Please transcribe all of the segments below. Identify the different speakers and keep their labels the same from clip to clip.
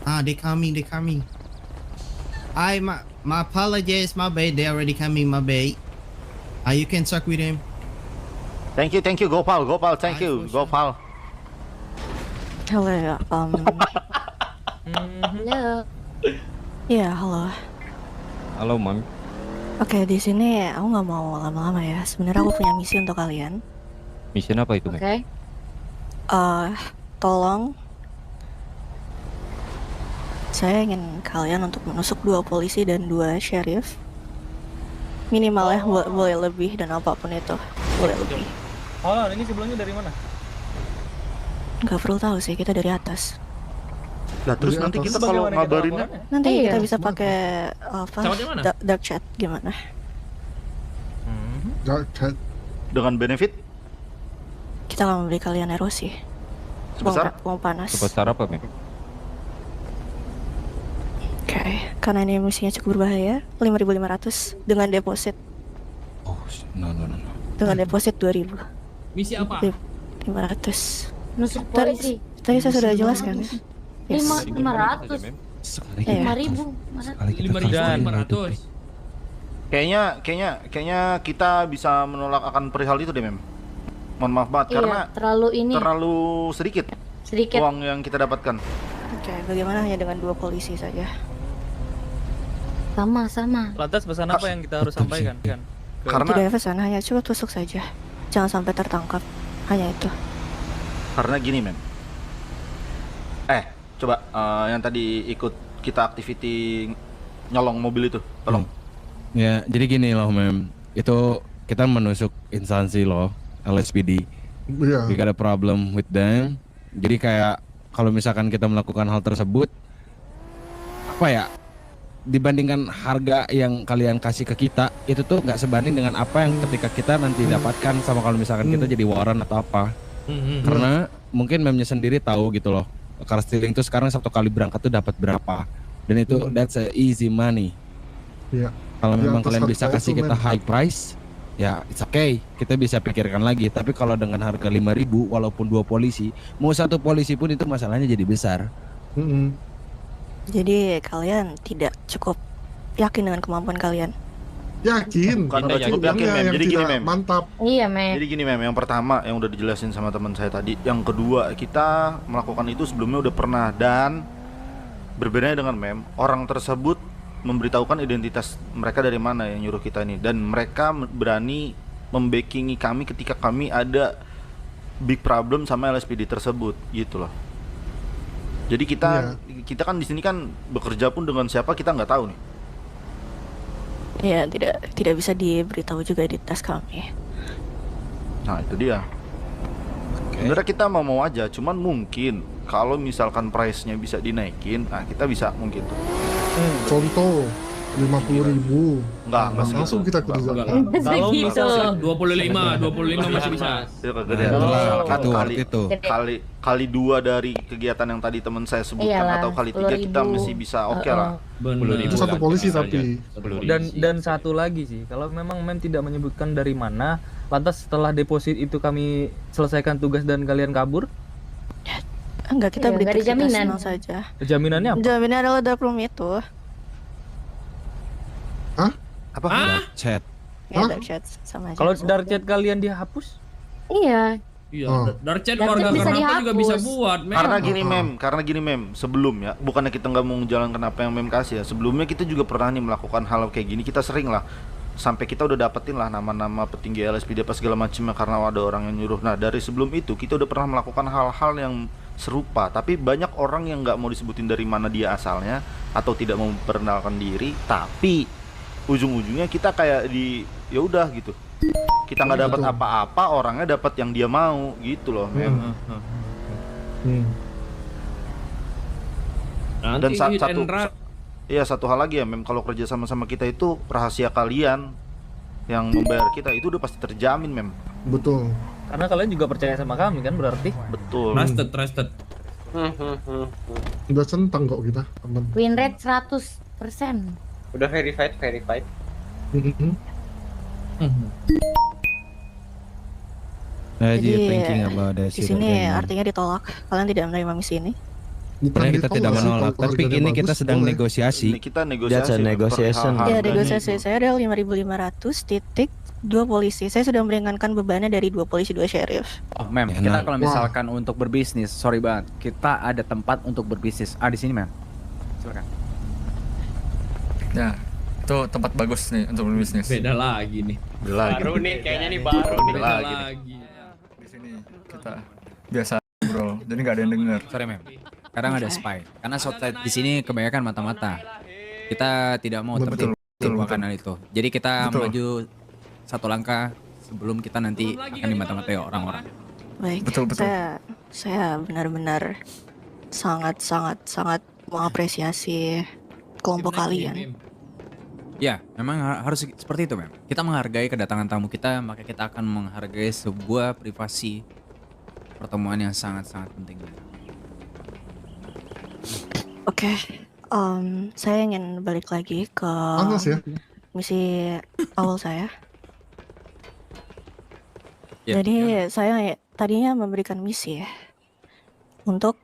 Speaker 1: They coming. My apologies, my bad. They already coming, my bad. You can talk with him.
Speaker 2: Thank you. Gopal, thank you. Gopal.
Speaker 3: Halo,
Speaker 4: Halo.
Speaker 3: ya halo.
Speaker 5: Halo, Mam.
Speaker 3: Oke, di sini aku nggak mau lama-lama ya. Sebenarnya aku punya misi untuk kalian.
Speaker 5: Misi apa itu, Mam?
Speaker 4: Oke.
Speaker 3: Tolong, saya ingin kalian untuk menusuk 2 polisi dan 2 sheriff. Minimalnya boleh lebih dan apapun itu boleh lebih.
Speaker 6: Oh, ini sebelumnya dari mana?
Speaker 3: Nggak perlu tahu sih, kita dari atas.
Speaker 2: Lah terus nanti kita kalau ngabarinnya
Speaker 3: Nanti
Speaker 4: Iya.
Speaker 3: kita bisa pakai dark chat gimana?
Speaker 7: Dark chat.
Speaker 2: dengan benefit
Speaker 3: Kita akan memberi kalian erosi.
Speaker 2: sebesar
Speaker 3: Uang panas.
Speaker 5: Sebesar apa, Mam?
Speaker 3: Oke, karena ini misinya cukup berbahaya, 5.500 dengan deposit.
Speaker 5: Oh, no.
Speaker 3: Dengan deposit 2.000.
Speaker 6: Misi apa?
Speaker 3: 500.
Speaker 4: Nusuk polisi.
Speaker 3: Tadi saya sudah jelaskan ya. Yes.
Speaker 4: 500.
Speaker 5: Sekali
Speaker 3: Iya.
Speaker 4: 5.000.
Speaker 5: sekali kita
Speaker 6: 5.500.
Speaker 2: kayaknya kita bisa menolak akan perihal itu deh, Mem. Mohon maaf banget karena
Speaker 4: Iya,
Speaker 2: terlalu sedikit
Speaker 4: sedikit.
Speaker 2: uang yang kita dapatkan.
Speaker 3: Oke, bagaimana hanya dengan 2 polisi saja?
Speaker 4: Sama.
Speaker 6: Lantas pesan apa yang kita harus
Speaker 5: Betul
Speaker 6: sampaikan?
Speaker 5: sih.
Speaker 6: Kan?
Speaker 2: Karena
Speaker 3: Tidak pesan, hanya cukup tusuk saja. Jangan sampai tertangkap. Hanya itu.
Speaker 2: karena gini, Mem. Coba yang tadi ikut kita activity nyolong mobil itu, tolong.
Speaker 5: Ya, jadi gini loh, Mem. Itu kita menusuk instansi loh, LSPD.
Speaker 7: Iya.
Speaker 5: We got a problem with them. Jadi kayak kalau misalkan kita melakukan hal tersebut, apa ya? Dibandingkan harga yang kalian kasih ke kita, itu tuh nggak sebanding dengan apa yang ketika kita nanti dapatkan sama kalau misalkan kita jadi waran atau apa. Karena mungkin memnya sendiri tahu gitu loh. Car stealing tuh sekarang 1 kali berangkat tuh dapat berapa. Dan itu that's a easy money.
Speaker 7: Iya.
Speaker 5: Kalau
Speaker 7: Di
Speaker 5: memang
Speaker 7: atas
Speaker 5: kalian
Speaker 7: harga
Speaker 5: bisa
Speaker 7: itu,
Speaker 5: kasih kita
Speaker 7: men.
Speaker 5: high price, ya it's okay. Kita bisa pikirkan lagi. Tapi kalau dengan harga 5.000 walaupun 2 polisi, mau 1 polisi pun itu masalahnya jadi besar.
Speaker 3: Jadi kalian tidak cukup yakin dengan kemampuan kalian.
Speaker 7: Yakin.
Speaker 2: Bukan udah cukup yakin,
Speaker 7: Uangnya
Speaker 2: Mem.
Speaker 7: yang
Speaker 2: Jadi gini,
Speaker 7: tidak
Speaker 2: Mem.
Speaker 7: Mantap.
Speaker 4: Iya, Mem.
Speaker 2: Jadi gini, Mem, yang pertama yang udah dijelasin sama teman saya tadi, yang kedua kita melakukan itu sebelumnya udah pernah, dan berbedanya dengan Mem, orang tersebut memberitahukan identitas mereka dari mana yang nyuruh kita ini, dan mereka berani membackingi kami ketika kami ada big problem sama LSPD tersebut, gitu loh. Jadi kita kan di sini kan bekerja pun dengan siapa kita nggak tahu nih.
Speaker 3: Ya, tidak bisa diberitahu juga identitas kami.
Speaker 2: Nah itu dia. Sebenarnya kita mau aja, cuman mungkin kalau misalkan price-nya bisa dinaikin, nah kita bisa mungkin tuh.
Speaker 7: Contoh 50.000.
Speaker 2: Enggak
Speaker 7: Langsung
Speaker 2: segitu.
Speaker 7: kita kerja.
Speaker 6: Kalau
Speaker 4: Segitu.
Speaker 6: misalnya 25 masih bisa.
Speaker 2: Itu kegedean.
Speaker 5: Nah,
Speaker 2: Misalkan
Speaker 5: itu,
Speaker 2: kali
Speaker 5: itu.
Speaker 2: kali 2 dari kegiatan yang tadi teman saya sebutkan,
Speaker 4: Iyalah,
Speaker 2: atau kali 3 kita
Speaker 4: 10.000.
Speaker 2: masih bisa oke lah.
Speaker 6: Benar.
Speaker 7: Itu 1 polisi tapi.
Speaker 6: Dan satu lagi sih, kalau memang Mem tidak menyebutkan dari mana, lantas setelah deposit itu kami selesaikan tugas dan kalian kabur,
Speaker 3: Enggak, kita
Speaker 4: Iya,
Speaker 3: beri
Speaker 4: nggak ada
Speaker 3: kita
Speaker 4: jaminan.
Speaker 3: senang saja.
Speaker 6: jaminannya apa?
Speaker 3: Jaminannya adalah darkroom itu.
Speaker 2: Apa?
Speaker 5: Chat.
Speaker 3: Ya,
Speaker 7: Hah?
Speaker 3: dark chat sama aja.
Speaker 6: Kalau dark chat kalian dihapus?
Speaker 4: Iya.
Speaker 8: Iya,
Speaker 7: Oh.
Speaker 8: dark chat
Speaker 4: Dark
Speaker 8: warga
Speaker 4: chat bisa
Speaker 8: Karnapa juga
Speaker 4: dihapus.
Speaker 8: bisa buat, Mem.
Speaker 2: Karena gini, Mem, sebelum ya, bukannya kita nggak mau menjalankan apa yang Mem kasih ya. Sebelumnya kita juga pernah nih melakukan hal kayak gini. Kita sering lah, sampai kita udah dapetin lah nama-nama petinggi LSPD apa segala macamnya karena ada orang yang nyuruh. Nah dari sebelum itu kita udah pernah melakukan hal-hal yang serupa, tapi banyak orang yang nggak mau disebutin dari mana dia asalnya atau tidak mau memperkenalkan diri, tapi ujung-ujungnya kita kayak ya udah gitu, kita nggak dapat
Speaker 7: Betul.
Speaker 2: apa-apa, orangnya dapat yang dia mau gitu loh, Mem.
Speaker 8: Nanti
Speaker 2: Dan
Speaker 8: hit and run.
Speaker 2: Iya, satu hal lagi ya, Mem, kalau kerja sama kita itu rahasia kalian yang membayar kita itu udah pasti terjamin, Mem.
Speaker 7: Betul.
Speaker 6: Karena kalian juga percaya sama kami kan berarti.
Speaker 2: Betul.
Speaker 8: Trusted.
Speaker 7: Udah centang kok kita, teman.
Speaker 4: Win rate 100%.
Speaker 9: Udah verified.
Speaker 5: Nah,
Speaker 3: Jadi
Speaker 5: thinking about that
Speaker 3: di
Speaker 5: shit
Speaker 3: sini
Speaker 5: again, man.
Speaker 3: artinya ditolak. Kalian tidak menerima misi ini.
Speaker 7: Bukan
Speaker 5: Sebenarnya kita tidak
Speaker 7: ditolak sih,
Speaker 5: menolak,
Speaker 7: kalau
Speaker 5: tapi
Speaker 7: harganya
Speaker 5: ini kita
Speaker 7: bagus,
Speaker 5: sedang
Speaker 7: boleh.
Speaker 5: negosiasi.
Speaker 2: Ini kita negosiasi.
Speaker 8: That's a negotiation.
Speaker 2: perihal
Speaker 3: Ya,
Speaker 2: harga.
Speaker 3: negosiasi saya ada 5.500 titik 2 polisi. Saya sudah meringankan bebannya dari 2 polisi 2 sheriff.
Speaker 9: Oh, mem,
Speaker 5: Ya,
Speaker 9: kita
Speaker 5: nah.
Speaker 9: kalau
Speaker 7: Wah.
Speaker 9: misalkan untuk berbisnis, sorry banget, kita ada tempat untuk berbisnis. Ah, di sini, mem. Silakan.
Speaker 10: Ya, itu tempat bagus nih untuk berbisnis.
Speaker 11: Beda lagi nih.
Speaker 2: Baru
Speaker 11: nih, kayaknya nih baru nih. Beda lagi.
Speaker 10: Di sini kita biasa bro, jadi nggak ada yang denger.
Speaker 9: Sorry, mem. Kadang ada spy. Karena shortcut di sini kebanyakan mata-mata. Kita tidak mau
Speaker 10: Betul,
Speaker 9: tertipu
Speaker 10: betul.
Speaker 9: akan hal itu. Jadi kita
Speaker 10: Betul.
Speaker 9: maju satu langkah sebelum kita nanti akan dimata-matai orang-orang.
Speaker 3: Baik.
Speaker 10: Betul, betul.
Speaker 3: Saya benar-benar sangat mengapresiasi kelompok kalian.
Speaker 9: Ya, memang harus seperti itu, mem. Kita menghargai kedatangan tamu kita, maka kita akan menghargai sebuah privasi pertemuan yang sangat-sangat penting.
Speaker 3: Oke. Saya ingin balik lagi ke
Speaker 7: Panas ya.
Speaker 3: misi awal saya.
Speaker 9: Ya,
Speaker 3: Jadi saya tadinya memberikan misi ya untuk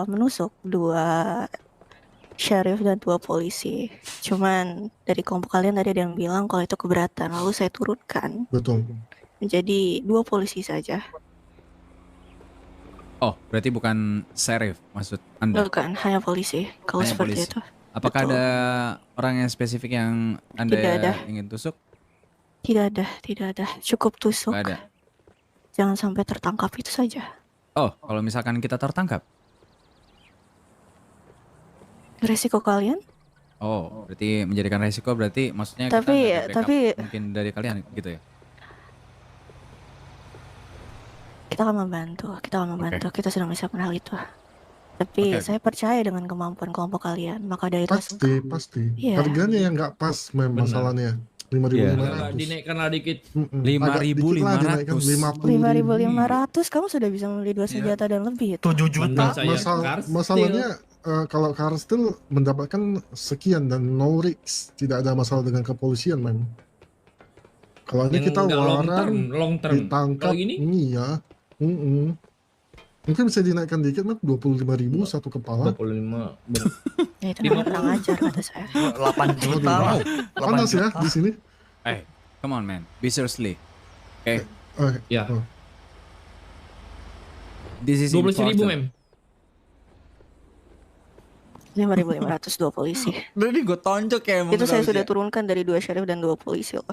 Speaker 3: menusuk 2 sheriff dan 2 polisi. Cuman dari kelompok kalian tadi ada yang bilang kalau itu keberatan, lalu saya turunkan
Speaker 7: Betul.
Speaker 3: menjadi 2 polisi saja.
Speaker 9: Oh, berarti bukan sheriff maksud Anda?
Speaker 3: Bukan, hanya polisi. Kalau
Speaker 9: Hanya
Speaker 3: seperti
Speaker 9: polisi.
Speaker 3: itu.
Speaker 9: Apakah
Speaker 3: Betul.
Speaker 9: ada orang yang spesifik yang Anda
Speaker 3: Tidak ada.
Speaker 9: ingin tusuk?
Speaker 3: Tidak ada. Cukup tusuk.
Speaker 9: Nggak ada.
Speaker 3: Jangan sampai tertangkap itu saja.
Speaker 9: Oh, kalau misalkan kita tertangkap?
Speaker 3: Resiko kalian?
Speaker 9: Oh, berarti menjadikan resiko berarti maksudnya
Speaker 3: Tapi-
Speaker 9: kita nggak ada backup
Speaker 3: tapi-
Speaker 9: mungkin dari kalian gitu ya?
Speaker 3: Kita akan membantu. Kita sedang menyiapkan hal itu. Tapi
Speaker 9: Oke.
Speaker 3: saya percaya dengan kemampuan kelompok kalian. Maka dari itu
Speaker 7: Pasti.
Speaker 3: Iya.
Speaker 7: Harganya yang nggak pas
Speaker 11: Benar.
Speaker 7: masalahnya.
Speaker 5: Iya.
Speaker 7: 5.500.
Speaker 11: Dinaikkanlah dikit.
Speaker 5: 5.500.
Speaker 3: 5.500 kamu sudah bisa membeli 2 senjata dan lebih itu.
Speaker 10: 7 juta.
Speaker 11: Menurut saya car
Speaker 7: Masalahnya kalau car still mendapatkan sekian dan no risk, tidak ada masalah dengan kepolisian memang. Kalau ini kita
Speaker 11: long term.
Speaker 7: ditangkap,
Speaker 11: Kalau ini
Speaker 7: iya. Mungkin bisa dinaikkan dikit, 25.000 satu kepala.
Speaker 11: 25.
Speaker 3: Ya itu namanya kurang ajar kata saya.
Speaker 10: 8 juta.
Speaker 7: Wow. Panas ya di sini.
Speaker 9: Come on man, be seriously. Okay,
Speaker 11: Ya.
Speaker 9: this is
Speaker 11: 12.000
Speaker 9: important.
Speaker 11: mem.
Speaker 3: 5.500 2 polisi.
Speaker 9: Jadi gue tonjok ya emang
Speaker 3: Itu saya
Speaker 9: harusnya.
Speaker 3: sudah turunkan dari 2 sheriff dan 2 polisi loh.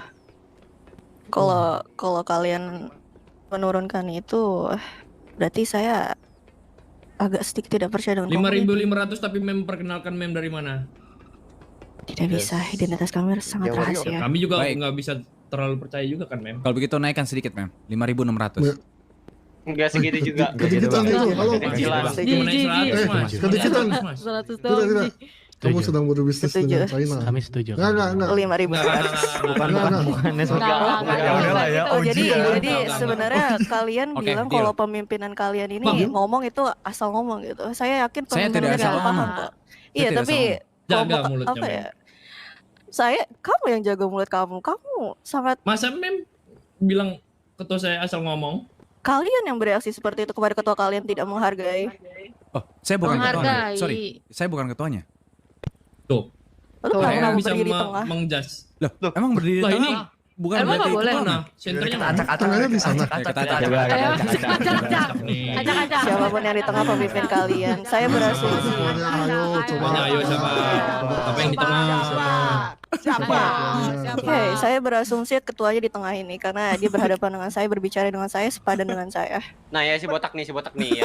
Speaker 3: Kalau kalian menurunkan itu berarti saya agak sedikit tidak percaya dengan kelompok ini.
Speaker 11: 5.500 tapi mem perkenalkan mem dari mana?
Speaker 3: Tidak bisa, identitas kami sangat rahasia.
Speaker 11: Kami juga
Speaker 9: Baik.
Speaker 11: nggak bisa terlalu percaya juga kan mem.
Speaker 9: Kalau begitu naikkan sedikit mem, 5.600.
Speaker 7: Ya.
Speaker 8: Enggak segitu juga.
Speaker 7: Kedikitan itu, halo.
Speaker 8: Kecilan.
Speaker 11: Cuma naik 100 mas.
Speaker 7: Kedikitan.
Speaker 4: 100
Speaker 7: Tidak. Kamu sedang berbisnis
Speaker 3: Setuju.
Speaker 7: dengan China.
Speaker 8: Kami setuju.
Speaker 7: Enggak.
Speaker 3: 5.500.
Speaker 8: Bukan
Speaker 7: Enggak.
Speaker 8: Ya udahlah ya.
Speaker 3: Oh, jadi
Speaker 11: Enggak.
Speaker 3: sebenarnya kalian
Speaker 9: Oke,
Speaker 3: bilang
Speaker 9: deal.
Speaker 3: kalau pemimpinan kalian ini
Speaker 11: Deal.
Speaker 3: ngomong itu asal ngomong gitu. Saya yakin
Speaker 9: Saya
Speaker 3: pemimpinan
Speaker 9: tidak
Speaker 3: ini
Speaker 9: asal
Speaker 3: nggak paham
Speaker 9: ngomong.
Speaker 3: kok.
Speaker 9: Saya
Speaker 3: Iya,
Speaker 9: tidak
Speaker 3: tapi
Speaker 9: asal
Speaker 11: Jaga
Speaker 3: kelompok-
Speaker 11: mulutnya,
Speaker 3: apa
Speaker 11: Mem.
Speaker 3: ya? Kamu yang jaga mulut kamu. Kamu sangat
Speaker 11: Masa mem bilang ketua saya asal ngomong?
Speaker 3: kalian yang bereaksi seperti itu kepada ketua kalian tidak menghargai.
Speaker 9: Oh, saya bukan ketuanya.
Speaker 4: Menghargai.
Speaker 9: Sorry, saya bukan ketuanya.
Speaker 11: Tuh.
Speaker 3: Lalu
Speaker 9: Saya
Speaker 3: kenapa
Speaker 11: bisa
Speaker 3: berdiri di tengah?
Speaker 11: mengjudge.
Speaker 9: Loh, emang berdiri di
Speaker 11: Lah,
Speaker 9: tengah?
Speaker 11: ini
Speaker 9: Bukan
Speaker 4: Emang
Speaker 9: berarti
Speaker 4: nggak boleh?
Speaker 9: ketuanya?
Speaker 11: Nah, senternya mana?
Speaker 7: Tangannya di sana.
Speaker 9: Ya, kita acak.
Speaker 4: Ayo, acak-acak.
Speaker 11: Nih.
Speaker 4: Acak-acak.
Speaker 3: Siapapun yang di tengah pemimpin kalian, saya berasumsi.
Speaker 7: Semuanya ayo coba.
Speaker 11: Semuanya ayo siapa? Apa yang di tengah?
Speaker 4: Siapa?
Speaker 3: Oke, saya berasumsi ketuanya di tengah ini karena dia berhadapan dengan saya, berbicara dengan saya, sepadan dengan saya.
Speaker 8: Nah ya si botak nih ya.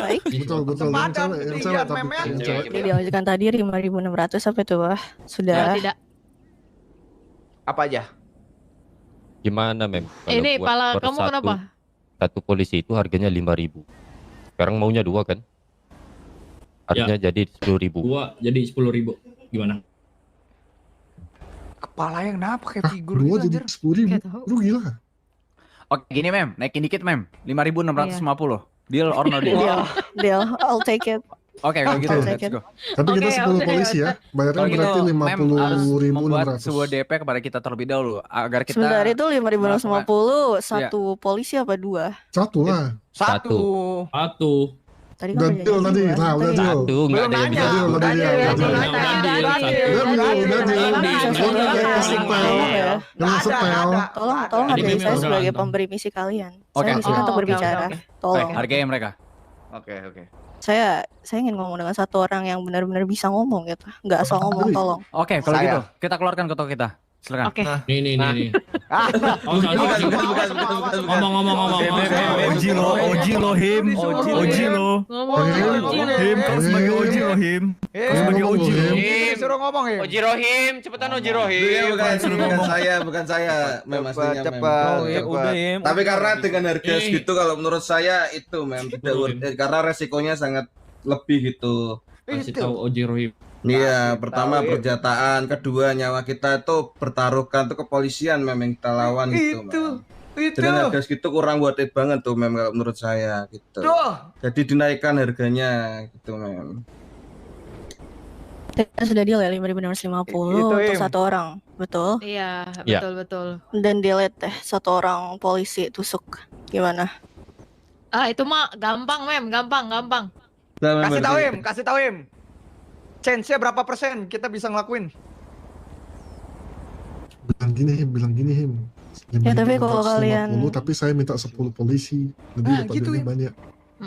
Speaker 3: Baik,
Speaker 7: Betul. Yang cewek tapi yang cewek.
Speaker 3: jadi dilanjutkan tadi 5.600 sampai tuh sudah.
Speaker 4: Tidak.
Speaker 8: Apa aja?
Speaker 12: Gimana mem? Kalau
Speaker 4: Ini
Speaker 12: buat
Speaker 4: pala
Speaker 12: per
Speaker 4: kamu kenapa?
Speaker 12: Satu polisi itu harganya 5.000. Sekarang maunya 2 kan? Harganya jadi 10.000.
Speaker 11: 2 jadi 10.000. Gimana?
Speaker 10: Kepala yang kenapa kayak
Speaker 7: Hah,
Speaker 10: figur
Speaker 7: 2
Speaker 10: gitu
Speaker 7: jadi
Speaker 10: anjir.
Speaker 7: 10.000.
Speaker 4: Nggak tahu.
Speaker 7: Lu gila.
Speaker 9: Oke, gini mem, naikin dikit mem, 5.650. Deal or no deal?
Speaker 3: Deal, I'll take it.
Speaker 9: Oke, kalau gitu
Speaker 3: I'll
Speaker 9: let's
Speaker 3: take it.
Speaker 9: go.
Speaker 7: Tapi kita
Speaker 4: Oke,
Speaker 7: 10
Speaker 4: oke.
Speaker 7: polisi ya. Bayarnya
Speaker 9: Kalau gitu,
Speaker 7: berarti
Speaker 9: mem harus membuat
Speaker 7: 50.600.
Speaker 9: sebuah DP kepada kita terlebih dahulu agar kita
Speaker 3: Sebentar itu 5.650 satu polisi apa 2?
Speaker 7: Satu lah.
Speaker 12: Satu.
Speaker 3: Tadi kan
Speaker 7: Udah
Speaker 3: udah
Speaker 7: deal
Speaker 3: janji
Speaker 7: tadi.
Speaker 3: dua.
Speaker 7: Nah, udah
Speaker 3: Tadi-
Speaker 7: deal.
Speaker 12: Satu nggak ada yang
Speaker 7: Udah deal, udah deal.
Speaker 3: Tolong
Speaker 11: Tadi
Speaker 3: hargai
Speaker 11: memang
Speaker 3: saya
Speaker 11: udah
Speaker 3: sebagai
Speaker 11: nonton.
Speaker 3: pemberi misi kalian.
Speaker 9: Oke.
Speaker 3: Saya di sini
Speaker 4: Oh,
Speaker 3: untuk
Speaker 4: oke,
Speaker 3: berbicara.
Speaker 4: oke,
Speaker 3: Tolong.
Speaker 9: Hargai mereka.
Speaker 8: Oke, oke.
Speaker 3: Saya ingin ngomong dengan satu orang yang benar-benar bisa ngomong gitu. Nggak asal ngomong, tolong.
Speaker 9: Oke, kalau
Speaker 8: Saya.
Speaker 9: gitu kita keluarkan ketua kita. Silakan.
Speaker 4: Oke.
Speaker 11: Nih. Oh, ngomong.
Speaker 10: Oji lo him. Him, kamu sebagai Oji lo him. Kamu sebagai Oji lo.
Speaker 8: Suruh ngomong ya. Oji Rohim, cepetan Oji Rohim.
Speaker 13: Bukan saya, mem aslinya, Mem.
Speaker 8: Cepet.
Speaker 13: Tapi karena dengan harga
Speaker 11: Eh.
Speaker 13: segitu kalau menurut saya itu, Mem, tidak worth it. Karena resikonya sangat lebih gitu.
Speaker 11: Kasih tahu Oji Rohim.
Speaker 13: Iya,
Speaker 8: Kasih
Speaker 13: pertama
Speaker 8: tahu,
Speaker 13: perjataan, kedua nyawa kita itu bertaruhkan tuh kepolisian, Mem, yang kita lawan gitu, Mem. Dengan harga segitu kurang worth it banget tuh, Mem, kalau menurut saya gitu. Jadi dinaikkan harganya gitu, Mem.
Speaker 3: Kita sudah deal ya 5.650
Speaker 8: Itu,
Speaker 3: untuk
Speaker 8: Im.
Speaker 3: satu orang, betul?
Speaker 4: Iya,
Speaker 12: Iya.
Speaker 4: betul.
Speaker 3: Dan delete satu orang polisi tusuk. Gimana?
Speaker 4: Ah, itu mah gampang, gampang.
Speaker 13: Nah, Mem,
Speaker 8: Kasih tahu
Speaker 13: berarti-
Speaker 8: Im, kasih tahu Im. Chance-nya berapa persen kita bisa ngelakuin?
Speaker 7: Bilang gini Him.
Speaker 3: Ya, tapi kalau kalian-
Speaker 7: 550, tapi saya minta 10 polisi. Jadi dapat
Speaker 8: gitu,
Speaker 7: duit
Speaker 8: Im.
Speaker 7: banyak.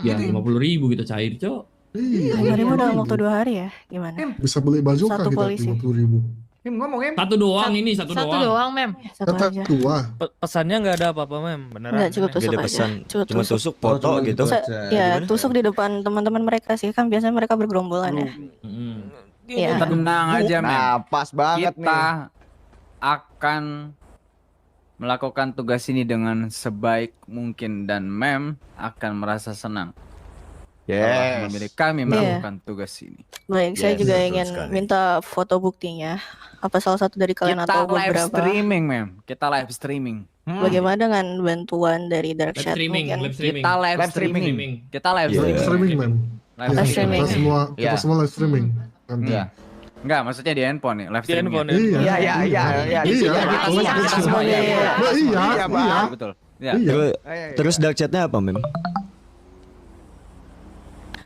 Speaker 11: Ya 50.000 kita cair, Cok.
Speaker 7: Iya,
Speaker 3: 5.000 dalam waktu 2 hari ya? Gimana?
Speaker 7: bisa beli baju
Speaker 3: Satu
Speaker 7: kita
Speaker 3: polisi.
Speaker 7: 50.000.
Speaker 8: Im ngomong Im.
Speaker 11: Satu doang ini, satu doang.
Speaker 4: Mem.
Speaker 3: Satu
Speaker 7: Kata
Speaker 3: aja.
Speaker 7: dua.
Speaker 6: Pesannya nggak ada apa-apa, Mem. Beneran.
Speaker 3: Enggak, cukup tusuk aja. Cuma tusuk.
Speaker 13: Oh, cuma gitu
Speaker 3: Sa-
Speaker 13: aja.
Speaker 3: ya, tusuk di depan teman-teman mereka sih. Kan biasanya mereka bergerombolan ya. Iya.
Speaker 9: Tenang aja, Mem.
Speaker 8: Nah, pas banget nih.
Speaker 9: Kita akan melakukan tugas ini dengan sebaik mungkin dan Mem akan merasa senang kalau memilih kami melakukan tugas ini.
Speaker 3: Baik, saya
Speaker 13: Yes,
Speaker 3: juga
Speaker 13: betul
Speaker 3: ingin
Speaker 13: sekali.
Speaker 3: minta foto buktinya. Apa salah satu dari kalian
Speaker 9: Kita
Speaker 3: atau
Speaker 9: live
Speaker 3: beberapa?
Speaker 9: streaming, Mem. Kita live streaming.
Speaker 3: Bagaimana dengan bantuan dari Dark
Speaker 11: Live
Speaker 3: Chat
Speaker 11: streaming,
Speaker 3: mungkin?
Speaker 11: live streaming.
Speaker 9: Kita live
Speaker 8: Live
Speaker 9: streaming.
Speaker 11: streaming.
Speaker 9: Kita live
Speaker 12: Iya.
Speaker 9: streaming.
Speaker 7: Streaming, Mem.
Speaker 3: Live streaming.
Speaker 7: Kita semua
Speaker 8: Iya.
Speaker 7: live streaming. Nanti.
Speaker 9: Iya. Enggak, maksudnya di handphone nih, live streaming.
Speaker 7: Iya.
Speaker 8: Iya.
Speaker 7: Iya.
Speaker 8: Kita semua.
Speaker 7: Iya.
Speaker 8: Iya, Pak.
Speaker 7: Iya.
Speaker 9: Betul. Ya.
Speaker 7: Iya.
Speaker 13: Terus dark chatnya apa, Mem?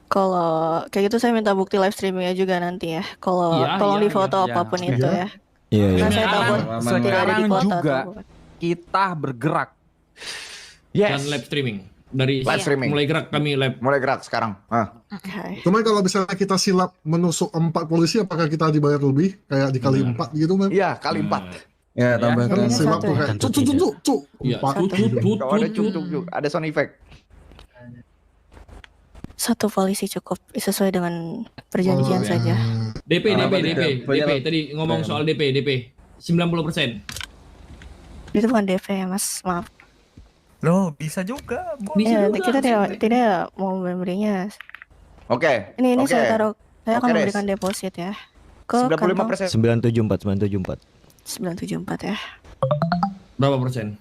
Speaker 3: Kalau kayak gitu saya minta bukti live streamingnya juga nanti ya. Kalau
Speaker 11: Iya,
Speaker 3: tolong
Speaker 11: iya,
Speaker 3: difoto
Speaker 9: iya.
Speaker 3: apapun
Speaker 7: Iya.
Speaker 3: itu ya.
Speaker 12: Iya, iya.
Speaker 3: Karena saya takut
Speaker 7: Iya.
Speaker 3: tidak ada di
Speaker 9: Sekarang
Speaker 3: kota.
Speaker 9: juga
Speaker 3: atau-
Speaker 9: kita bergerak.
Speaker 11: Dan live streaming. Dari
Speaker 8: Live streaming.
Speaker 11: mulai gerak kami live.
Speaker 8: Mulai gerak sekarang.
Speaker 3: Oke.
Speaker 7: Cuman kalau misalnya kita silap menusuk 4 polisi, apakah kita dibayar lebih? Kayak dikali 4 gitu, Mem?
Speaker 8: Iya, kali 4.
Speaker 13: Ya,
Speaker 7: Kan
Speaker 13: tambahkan.
Speaker 7: silap tuh kayak cuk.
Speaker 11: Iya,
Speaker 7: 4 gitu.
Speaker 8: Kalau ada cuk. Ada sound effect.
Speaker 3: Satu polisi cukup sesuai dengan perjanjian
Speaker 7: Oh,
Speaker 3: saja.
Speaker 11: DP.
Speaker 13: Banyak-
Speaker 11: Tadi ngomong soal DP. 90%.
Speaker 3: Itu bukan DP ya, Mas. Maaf.
Speaker 10: Loh, bisa juga.
Speaker 11: Bisa
Speaker 3: Ya,
Speaker 11: juga.
Speaker 3: kita tidak mau memberinya.
Speaker 8: Oke.
Speaker 3: Ini
Speaker 8: Oke.
Speaker 3: saya taruh. Saya akan
Speaker 8: Oke, Des.
Speaker 3: memberikan deposit ya. Ke kantong
Speaker 8: 95%.
Speaker 12: 974.
Speaker 3: 974 ya.
Speaker 11: Berapa persen?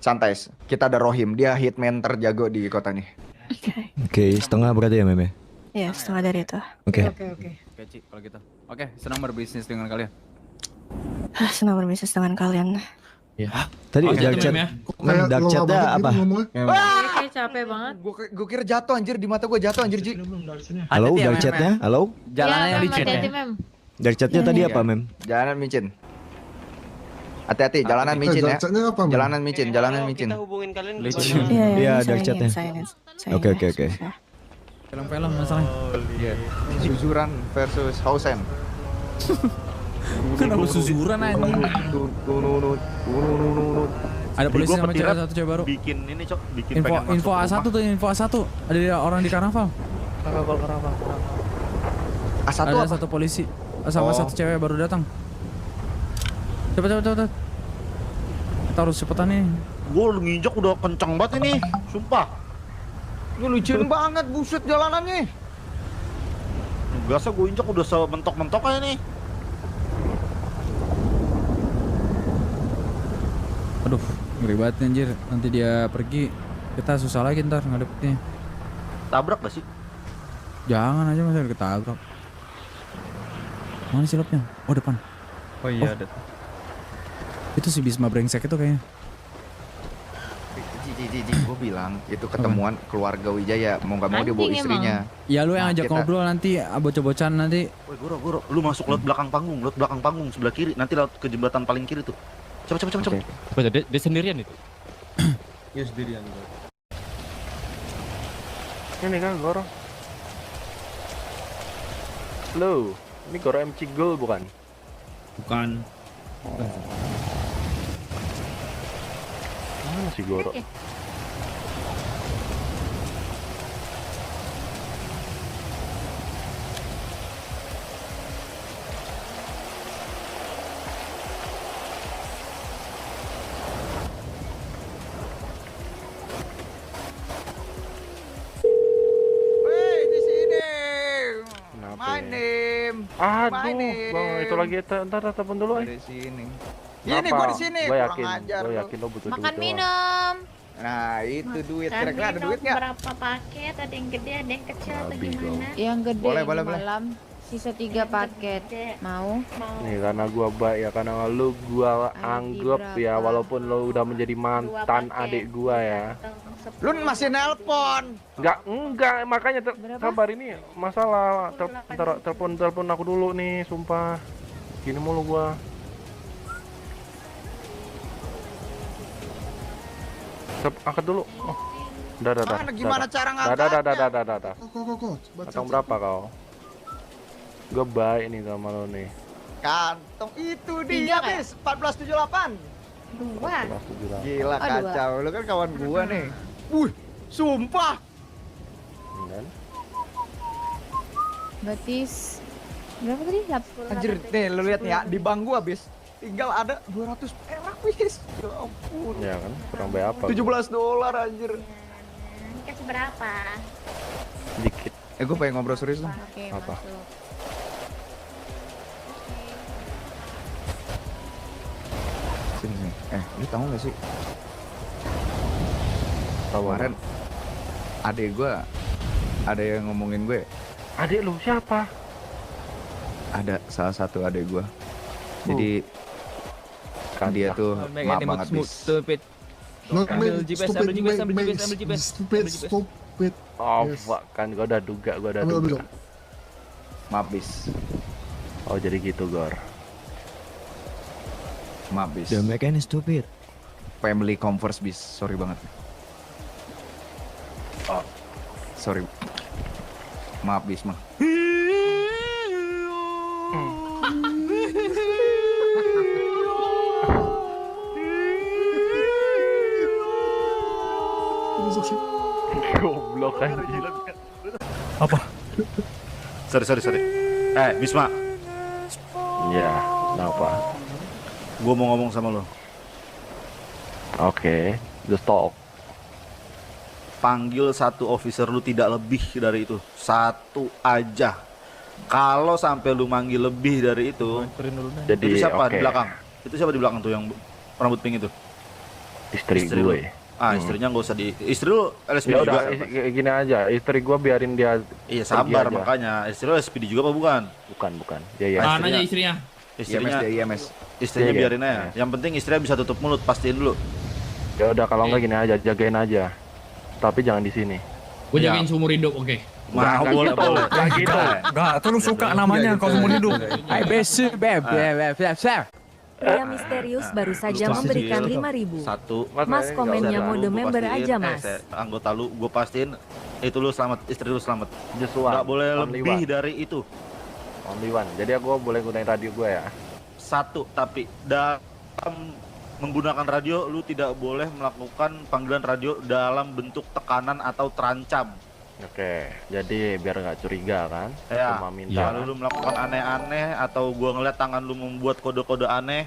Speaker 8: Santai. Kita ada Rohim, dia hitman terjago di kota nih.
Speaker 3: Oke.
Speaker 12: Oke, setengah berarti ya, Mem ya?
Speaker 3: Ya, setengah dari itu.
Speaker 12: Oke.
Speaker 9: Oke, Ci, kalau gitu. Oke, senang berbisnis dengan kalian.
Speaker 3: Senang berbisnis dengan kalian.
Speaker 12: Tadi
Speaker 11: Oke,
Speaker 12: dark
Speaker 11: itu,
Speaker 12: chat.
Speaker 11: Mem, ya.
Speaker 12: Mem, dark
Speaker 7: lama
Speaker 12: chatnya
Speaker 7: banget
Speaker 12: apa?
Speaker 7: gitu ngomongnya.
Speaker 4: Kayak capek banget.
Speaker 8: Gue kira jatuh anjir, di mata gue jatuh anjir, Ji.
Speaker 12: Halo,
Speaker 9: Hati-hati ya,
Speaker 12: dark
Speaker 9: Mem,
Speaker 12: chatnya? Halo?
Speaker 9: Jalannya
Speaker 4: Mem,
Speaker 9: licin.
Speaker 4: hati-hati, Mem.
Speaker 12: Dark chatnya tadi apa, Mem?
Speaker 8: Jalanan micin. Hati-hati, jalanan micin ya.
Speaker 7: Dark chatnya apa, Mem?
Speaker 8: Jalanan micin. hubungin kalian.
Speaker 9: Licin.
Speaker 3: Iya,
Speaker 12: Iya,
Speaker 3: saya
Speaker 12: dark
Speaker 3: ingin,
Speaker 12: chatnya.
Speaker 3: saya ingin.
Speaker 12: Oke, oke, oke.
Speaker 9: Film-film masalahnya.
Speaker 8: Suzuran versus Hausen.
Speaker 9: Kenapa susuran anjing? Ada polisi sama cewek satu cewek baru.
Speaker 2: Bikin ini, Cok. Bikin
Speaker 9: Info
Speaker 2: pengen
Speaker 9: info
Speaker 2: masuk
Speaker 9: A1 tuh, info A1. Ada orang di karnaval.
Speaker 8: A1
Speaker 9: Ada
Speaker 8: apa?
Speaker 9: satu polisi sama
Speaker 8: Oh.
Speaker 9: satu cewek baru datang. Cepet. Kita harus cepetan nih.
Speaker 2: Gue nginjak udah kencang banget ini, sumpah.
Speaker 8: Ini licin banget buset jalanannya.
Speaker 2: Biasa gue injak udah sementok-mentok aja nih.
Speaker 9: Aduh, ngeri banget nih, anjir. Nanti dia pergi, kita susah lagi ntar ngadepinnya.
Speaker 2: Tabrak gak sih?
Speaker 9: Jangan aja masa ketabrak. Mana silapnya? Oh, depan.
Speaker 10: Oh iya, ada.
Speaker 9: Itu si Bisma brengsek itu kayaknya.
Speaker 8: Gue bilang itu ketemuan keluarga Wijaya, mau nggak mau dia bawa
Speaker 4: Anjing
Speaker 8: istrinya.
Speaker 5: Ya lu yang
Speaker 8: Nah,
Speaker 5: ajak
Speaker 8: kita-
Speaker 5: ngobrol nanti bocah-bocahan nanti.
Speaker 2: Woi Goro, lu masuk laut belakang panggung sebelah kiri, nanti laut ke jembatan paling kiri tuh. Cepet.
Speaker 12: Coba dia sendirian itu.
Speaker 13: Ya sendirian.
Speaker 6: Ini kan Goro. Lo, ini Goro MC Gold bukan?
Speaker 11: Bukan.
Speaker 6: Mana si Goro?
Speaker 8: Woi, di sini.
Speaker 6: Kenapa
Speaker 8: My
Speaker 6: ya?
Speaker 8: name.
Speaker 6: Aduh,
Speaker 8: name.
Speaker 6: bang, itu lagi ntar telepon dulu.
Speaker 8: Di sini. Ini gua di sini.
Speaker 6: Gue
Speaker 8: Kurang
Speaker 6: yakin,
Speaker 8: ajar
Speaker 6: gue
Speaker 8: lu.
Speaker 6: yakin lo butuh
Speaker 4: Makan
Speaker 6: duit doang.
Speaker 4: minum.
Speaker 8: Nah, itu duit.
Speaker 4: Kan
Speaker 8: Kira-kira ada duit nggak?
Speaker 4: Berapa paket? Ada yang gede, ada yang kecil atau
Speaker 6: Babi kau.
Speaker 4: gimana?
Speaker 14: Yang gede
Speaker 8: Boleh,
Speaker 14: ini
Speaker 8: boleh.
Speaker 14: malam sisa 3 paket. Mau?
Speaker 6: Nih karena gua baik ya, karena lu gua
Speaker 14: Adi
Speaker 6: anggap ya,
Speaker 14: berapa?
Speaker 6: walaupun lo udah menjadi mantan adik gua ya.
Speaker 8: Lu masih nelpon.
Speaker 6: Enggak, makanya
Speaker 14: Berapa?
Speaker 6: sabar ini masalah. Ntar telepon aku dulu nih, sumpah. Gini mulu gua. Angkat dulu. Oh. Dah.
Speaker 8: Mana gimana cara
Speaker 6: Dah.
Speaker 7: Kok.
Speaker 6: Datang berapa kau? Gue baik nih sama lo nih.
Speaker 8: Kantong itu dia,
Speaker 4: Tiga nggak ya?
Speaker 8: bis. 1478.
Speaker 4: 2.
Speaker 8: Gila,
Speaker 14: Oh, dua.
Speaker 8: kacau. Lu kan kawan gua nih. Wih, sumpah.
Speaker 6: Dan
Speaker 14: Berarti berapa tadi?
Speaker 8: Anjir, nih lu lihat nih ya, di bank gua bis. Tinggal ada 200 perak bis. Ya ampun.
Speaker 6: ya kan, kurang baik apa?
Speaker 8: $17 anjir.
Speaker 4: Ini kasih berapa?
Speaker 6: Dikit.
Speaker 8: Gue pengen ngobrol serius dong.
Speaker 14: Oke,
Speaker 6: Apa?
Speaker 14: masuk.
Speaker 8: Sini. Lu tahu gak sih?
Speaker 6: Tahu
Speaker 8: Kemarin adek gue ada yang ngomongin gue.
Speaker 6: adik lu siapa?
Speaker 8: Ada salah satu adek gue. Jadi
Speaker 6: Kan
Speaker 8: dia tuh maaf banget bis.
Speaker 6: stupid.
Speaker 7: Not
Speaker 6: Ambil
Speaker 7: made,
Speaker 6: GPS,
Speaker 7: stupid,
Speaker 6: ambil GPS,
Speaker 7: made,
Speaker 6: ambil
Speaker 7: made,
Speaker 6: GPS, ambil GPS,
Speaker 7: stupid,
Speaker 6: ambil GPS.
Speaker 7: stupid.
Speaker 6: Oh,
Speaker 7: Yes.
Speaker 6: fuck, kan gua udah duga.
Speaker 7: Ambil.
Speaker 8: Maaf bis.
Speaker 6: Oh, jadi gitu, Gor.
Speaker 8: Maaf bis.
Speaker 5: Don't make any stupid.
Speaker 8: Family Converse bis. Sorry banget. Oh. Sorry. Maaf bis mah.
Speaker 6: Goblok kan.
Speaker 2: Sorry. Bisma,
Speaker 6: Ya, kenapa?
Speaker 2: gua mau ngomong sama lo.
Speaker 6: Oke, just talk.
Speaker 2: Panggil satu officer lu, tidak lebih dari itu. Satu aja. Kalau sampai lu manggil lebih dari itu,
Speaker 6: Jadi
Speaker 2: itu siapa
Speaker 6: oke.
Speaker 2: di belakang? Itu siapa di belakang tuh yang rambut pink itu?
Speaker 6: Istri
Speaker 2: Istri
Speaker 6: gue.
Speaker 2: Istrinya nggak usah di. Istri lu LSPD
Speaker 6: Ya
Speaker 2: juga.
Speaker 6: udah, gini aja. Istri gua biarin dia.
Speaker 2: Iya
Speaker 6: pergi
Speaker 2: sabar
Speaker 6: aja.
Speaker 2: makanya. Istri lu LSPD juga apa bukan?
Speaker 6: Bukan. Ya.
Speaker 11: Mana aja istrinya?
Speaker 2: Istrinya,
Speaker 8: IMS.
Speaker 2: istrinya
Speaker 6: Iya,
Speaker 2: biarin aja. Yang penting istrinya bisa tutup mulut, pastiin dulu.
Speaker 6: Ya udah, kalau enggak gini aja, jagain aja. Tapi jangan di sini.
Speaker 11: Gue jagain seumur hidup, oke.
Speaker 2: Mau boleh.
Speaker 6: Kayak gitu.
Speaker 10: Enggak, tuh lu suka namanya kalau seumur hidup.
Speaker 5: Hai besu beb.
Speaker 14: Pria misterius baru saja memberikan 5.000.
Speaker 2: Satu.
Speaker 14: Mas komennya mode member aja, Mas.
Speaker 2: Anggota lu, gue pastiin itu lu selamat, istri lu selamat.
Speaker 6: Just one.
Speaker 2: Nggak boleh
Speaker 6: Only
Speaker 2: lebih
Speaker 6: one.
Speaker 2: dari itu.
Speaker 6: Only one. Jadi aku boleh gunain radio gue ya.
Speaker 2: Satu, tapi dalam menggunakan radio lu tidak boleh melakukan panggilan radio dalam bentuk tekanan atau terancam.
Speaker 6: Oke, jadi biar nggak curiga kan?
Speaker 2: Ya,
Speaker 6: Cuma minta.
Speaker 2: kalau lu melakukan aneh-aneh atau gua ngeliat tangan lu membuat kode-kode aneh,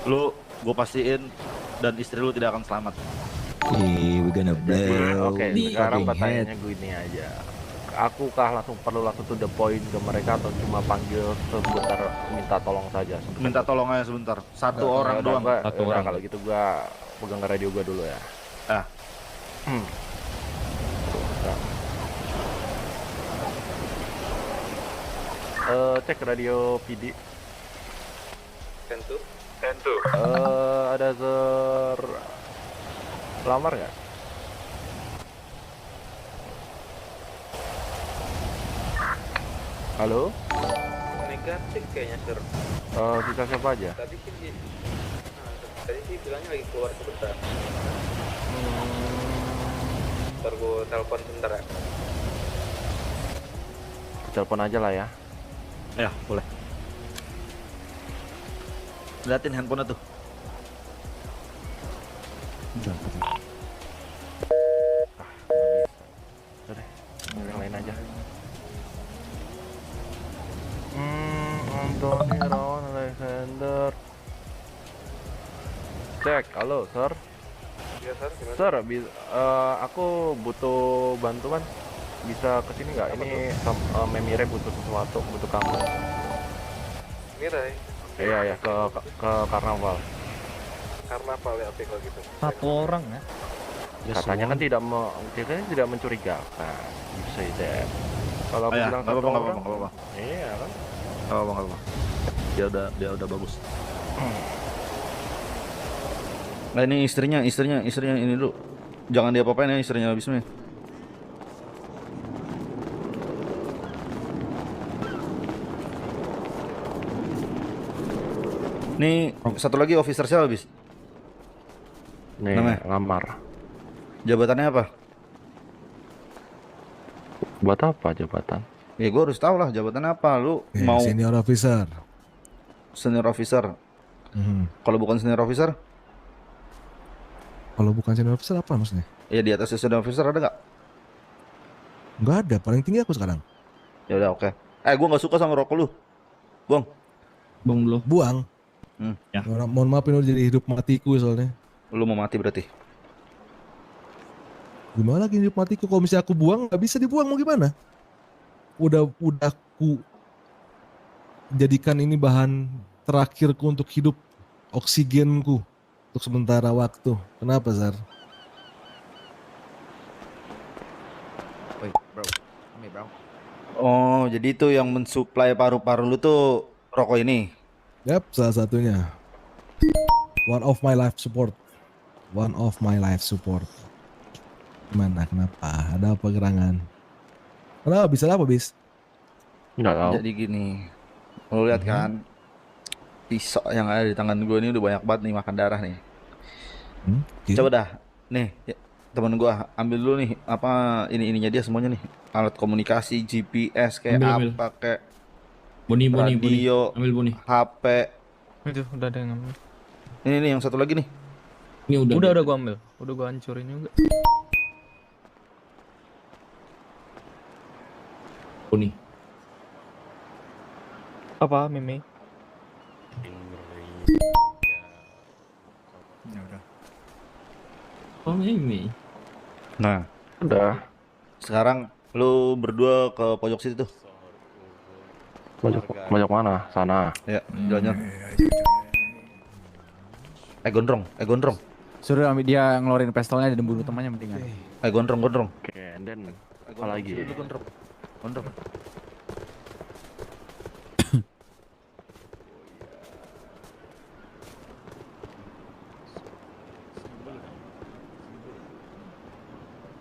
Speaker 2: gua pastiin dan istri lu tidak akan selamat.
Speaker 5: We gonna
Speaker 6: Oke, sekarang pertanyaannya gue ini aja. Aku kah langsung to the point ke mereka atau cuma panggil sebentar minta tolong saja?
Speaker 2: Minta tolong aja sebentar. Satu
Speaker 6: Ya
Speaker 2: orang
Speaker 6: udah,
Speaker 2: doang.
Speaker 12: Satu
Speaker 6: yaudah,
Speaker 12: orang.
Speaker 6: kalau gitu gua pegang ke radio gua dulu ya.
Speaker 2: Ah.
Speaker 6: Cek radio PD.
Speaker 13: Tentu.
Speaker 6: Ada Lamar nggak? Halo?
Speaker 15: Negatif kayaknya, Sir.
Speaker 6: Kita siapa aja?
Speaker 15: Tadi sih bilangnya lagi keluar sebentar. Ntar gue telepon sebentar ya.
Speaker 6: Telepon aja lah ya.
Speaker 2: Ya, boleh. Liatin handphone tuh.
Speaker 6: Udah deh, yang lain aja. Anthony Ron Alexander. Cek, halo, Sir.
Speaker 15: Iya, Sir. Gimana?
Speaker 6: Sir, aku butuh bantuan. Bisa kesini nggak? Ini Memire butuh sesuatu, butuh kamu.
Speaker 15: Mirai.
Speaker 6: Iya ya, ke karnaval.
Speaker 15: Karnaval ya, oke kalau gitu.
Speaker 8: Satu orang ya.
Speaker 6: Katanya kan tidak mencurigakan. Bisa ya. Kalau aku bilang satu orang,
Speaker 2: nggak apa-apa.
Speaker 6: iya kan?
Speaker 2: Nggak apa-apa. Dia udah bagus. Nah ini istrinya ini dulu. Jangan dia apa-apain ya istrinya habisnya. Nih satu lagi officer siapa habis?
Speaker 6: Nih,
Speaker 2: namanya?
Speaker 6: Lamar.
Speaker 2: Jabatannya apa?
Speaker 6: Buat apa jabatan?
Speaker 2: Ya gue harus tahu lah jabatannya apa. Lu mau
Speaker 5: Senior officer.
Speaker 2: senior officer? Kalau bukan senior officer?
Speaker 5: Kalau bukan senior officer apa maksudnya?
Speaker 2: Ya di atas senior officer ada nggak?
Speaker 5: Nggak ada, paling tinggi aku sekarang.
Speaker 2: Ya udah oke. Gue nggak suka sama rokok lu, Bong.
Speaker 11: Bong dulu.
Speaker 5: Buang.
Speaker 11: Ya.
Speaker 5: Mohon maaf ini udah jadi hidup matiku soalnya.
Speaker 2: Lu mau mati berarti?
Speaker 5: Gimana lagi hidup matiku? Kalau misalnya aku buang nggak bisa dibuang, mau gimana? Udah aku jadikan ini bahan terakhirku untuk hidup, oksigenku untuk sementara waktu. Kenapa, Zar?
Speaker 9: Woi, bro. Kami, bro.
Speaker 2: Oh, jadi itu yang mensuplai paru-paru lu tuh rokok ini?
Speaker 5: Yap, salah satunya. One of my life support. One of my life support. Gimana? Kenapa? Ada apa gerangan? Kenapa? Bisa apa, Bis?
Speaker 6: Nggak tahu.
Speaker 2: Jadi gini, lu lihat kan, pisau yang ada di tangan gue ini udah banyak banget nih makan darah nih. Coba dah, nih temen gue ambil dulu nih apa ininya dia semuanya nih, alat komunikasi, GPS kayak
Speaker 11: Ambil.
Speaker 2: apa kayak
Speaker 11: Boni,
Speaker 2: radio,
Speaker 11: ambil Boni.
Speaker 2: HP.
Speaker 10: Itu udah ada yang ngambil.
Speaker 2: Ini nih yang satu lagi nih.
Speaker 11: Ini
Speaker 10: Udah gua ambil. Udah gua hancurin juga.
Speaker 11: Boni.
Speaker 10: Apa, Mimi?
Speaker 11: Ya udah. Oh ini.
Speaker 2: Nah,
Speaker 6: udah.
Speaker 2: Sekarang lu berdua ke pojok situ tuh.
Speaker 6: Pojok mana? Sana.
Speaker 2: Ya, jalan-jalan. Gondrong.
Speaker 9: Suruh ambil dia ngeluarin pistolnya dan bunuh temannya mendingan.
Speaker 2: Gondrong.
Speaker 6: Oke, and then apa lagi?
Speaker 2: Gondrong.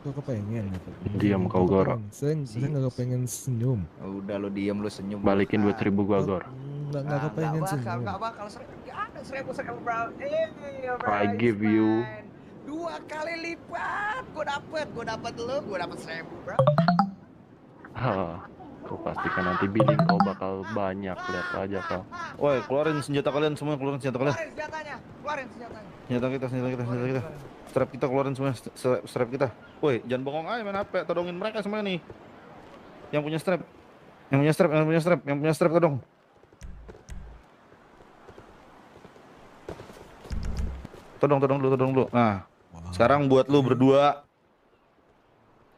Speaker 5: Kok kepengen gitu?
Speaker 6: Diam kau, Gor.
Speaker 5: Saya nggak kepengen senyum.
Speaker 9: Udah lu diem, lu senyum.
Speaker 6: Balikin 2.000 gua, Gor.
Speaker 5: Nggak kepengen senyum.
Speaker 8: Nggak bakal seribu bro.
Speaker 6: I give you
Speaker 8: 2 kali lipat. Gue dapet lu, gue dapet 1.000 bro.
Speaker 6: Kau pastikan nanti billing kau bakal banyak, lihat aja kau.
Speaker 2: Woi, keluarin senjata kalian semua, keluarin senjata kalian.
Speaker 8: Keluarin senjatanya.
Speaker 2: Senjata kita. Strap kita keluarin semua, strap kita. Woi, jangan bongong aja main HP, todongin mereka semua nih. Yang punya strap todong. Todong dulu. Nah, sekarang buat lu berdua,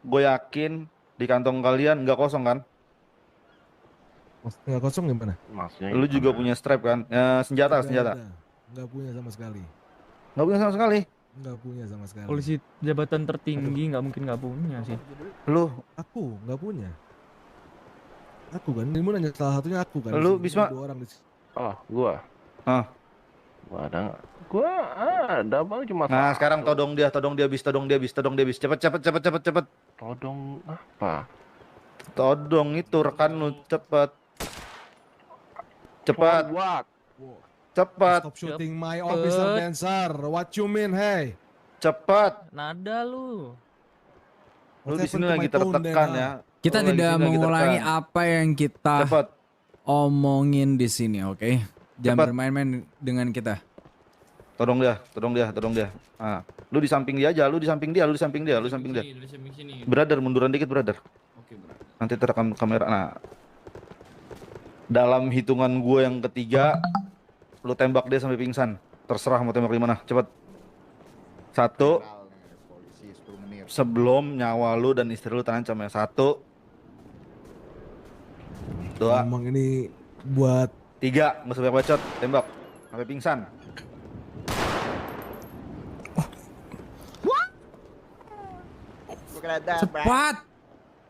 Speaker 2: gue yakin di kantong kalian nggak kosong kan?
Speaker 5: Nggak kosong gimana?
Speaker 6: Maksudnya
Speaker 2: Lu juga punya strap kan? Senjata.
Speaker 5: Nggak punya sama sekali.
Speaker 2: Nggak punya sama sekali.
Speaker 10: Polisi jabatan tertinggi nggak mungkin nggak punya sih.
Speaker 2: Lu?
Speaker 5: Aku nggak punya. Aku kan, ini nanya salah satunya aku kan.
Speaker 2: Lu, Bisma?
Speaker 5: 2 orang di
Speaker 6: Oh, gua. Ada. Gua ada bang cuma.
Speaker 2: Nah, sekarang todong dia bis. Cepet.
Speaker 6: Todong apa?
Speaker 2: Todong itu rekan lu, cepet. Cepat.
Speaker 16: Stop shooting my officer dancer. What you mean, hey?
Speaker 2: Cepat.
Speaker 9: Nada lu.
Speaker 2: Lu di sini lagi tertekan ya.
Speaker 9: Kita
Speaker 2: Lu lagi
Speaker 9: tidak
Speaker 2: sini lagi
Speaker 9: mengulangi
Speaker 2: tertekan.
Speaker 9: apa yang kita
Speaker 2: Cepat.
Speaker 9: omongin di sini, oke? Jangan
Speaker 2: Cepat.
Speaker 9: bermain-main dengan kita.
Speaker 2: Todong dia. Ah, lu di samping dia aja, lu di samping dia.
Speaker 11: Sini.
Speaker 2: Brother, munduran dikit, brother.
Speaker 11: Oke, bro.
Speaker 2: Nanti terekam kamera. Nah, dalam hitungan gue yang ketiga, lu tembak dia sampai pingsan. Terserah mau tembak di mana. Cepet. 1. Sebelum nyawa lu dan istri lu terancam ya. 1. 2.
Speaker 16: Emang ini buat
Speaker 2: 3. Nggak usah banyak bacot. Tembak sampai pingsan.
Speaker 9: Cepat.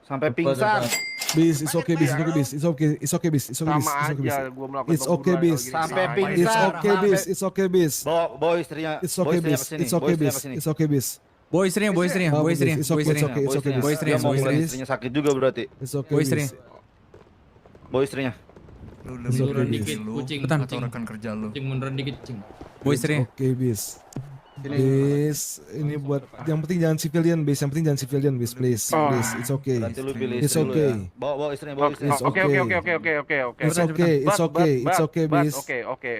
Speaker 2: Sampai pingsan.
Speaker 16: bis, it's okay bis, it's okay bis.
Speaker 6: Sama aja gua melakukan
Speaker 16: It's okay
Speaker 6: pembunuhan
Speaker 16: bis.
Speaker 6: kalau gini.
Speaker 2: Sampai
Speaker 6: Sama
Speaker 2: pingsan.
Speaker 6: aja.
Speaker 16: It's okay bis.
Speaker 2: Bawa istrinya.
Speaker 16: It's okay bis. It's okay bis. It's okay bis.
Speaker 9: Boy istrinya.
Speaker 16: It's okay, it's okay, it's okay,
Speaker 9: Boy
Speaker 2: Dia
Speaker 9: istrinya.
Speaker 2: mau ngeliat istrinya sakit juga berarti.
Speaker 16: It's okay
Speaker 9: Boy
Speaker 16: bis.
Speaker 9: istrinya.
Speaker 2: Bawa istrinya.
Speaker 10: Lu
Speaker 16: It's okay,
Speaker 11: Munduran
Speaker 16: bis.
Speaker 11: dikit, kucing.
Speaker 9: Betul.
Speaker 10: atau rekan kerja lu.
Speaker 11: Kucing munduran dikit, kucing.
Speaker 9: Boy
Speaker 16: It's
Speaker 9: istrinya.
Speaker 16: okay bis. Bis, ini buat yang penting jangan civilian bis, please. It's okay.
Speaker 2: Nanti lu pilih
Speaker 16: It's
Speaker 2: istri lu
Speaker 16: okay.
Speaker 2: ya. Bawa istrinya, bawa istrinya.
Speaker 16: It's
Speaker 6: Oke.
Speaker 16: It's okay bis.
Speaker 6: Oke.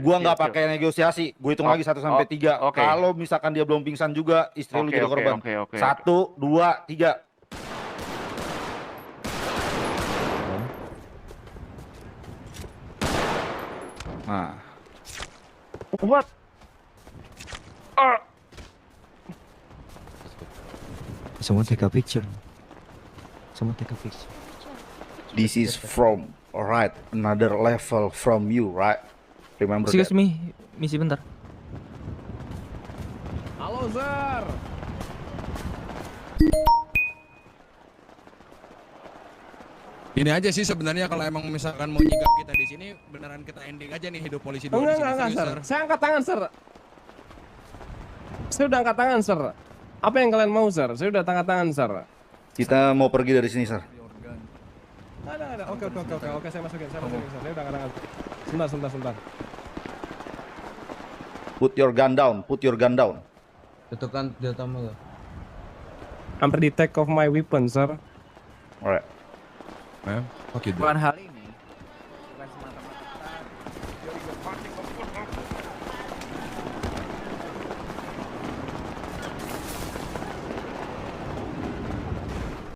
Speaker 2: Gua nggak pakai negosiasi, gue hitung lagi 1 sampai 3.
Speaker 6: oke.
Speaker 2: Kalau misalkan dia belum pingsan juga, istri lu jadi korban.
Speaker 6: Oke.
Speaker 2: 1, 2, 3. Nah,
Speaker 6: What?
Speaker 8: Someone take a picture.
Speaker 2: this is from alright another level from you, right? Remember that.
Speaker 9: me, misi bentar.
Speaker 16: Halo, Sir.
Speaker 5: Ini aja sih sebenarnya kalau emang misalkan mau nyigap kita di sini beneran kita ending aja nih hidup polisi dua di sini.
Speaker 8: Enggak,
Speaker 5: Serius,
Speaker 8: Sir.
Speaker 5: Sir.
Speaker 8: Saya angkat tangan, Sir. Saya udah angkat tangan, Sir. Apa yang kalian mau, Sir? Saya udah angkat tangan, Sir.
Speaker 2: Kita mau pergi dari sini, Sir.
Speaker 8: Ada. Oke, saya masukin, Sir. Saya udah angkat tangan. Sebentar.
Speaker 2: Put your gun down.
Speaker 13: Tekan dia tambah.
Speaker 8: I'm ready take off my weapon, Sir.
Speaker 2: Alright.
Speaker 5: Fuck you, dude.
Speaker 9: Bukan hal ini.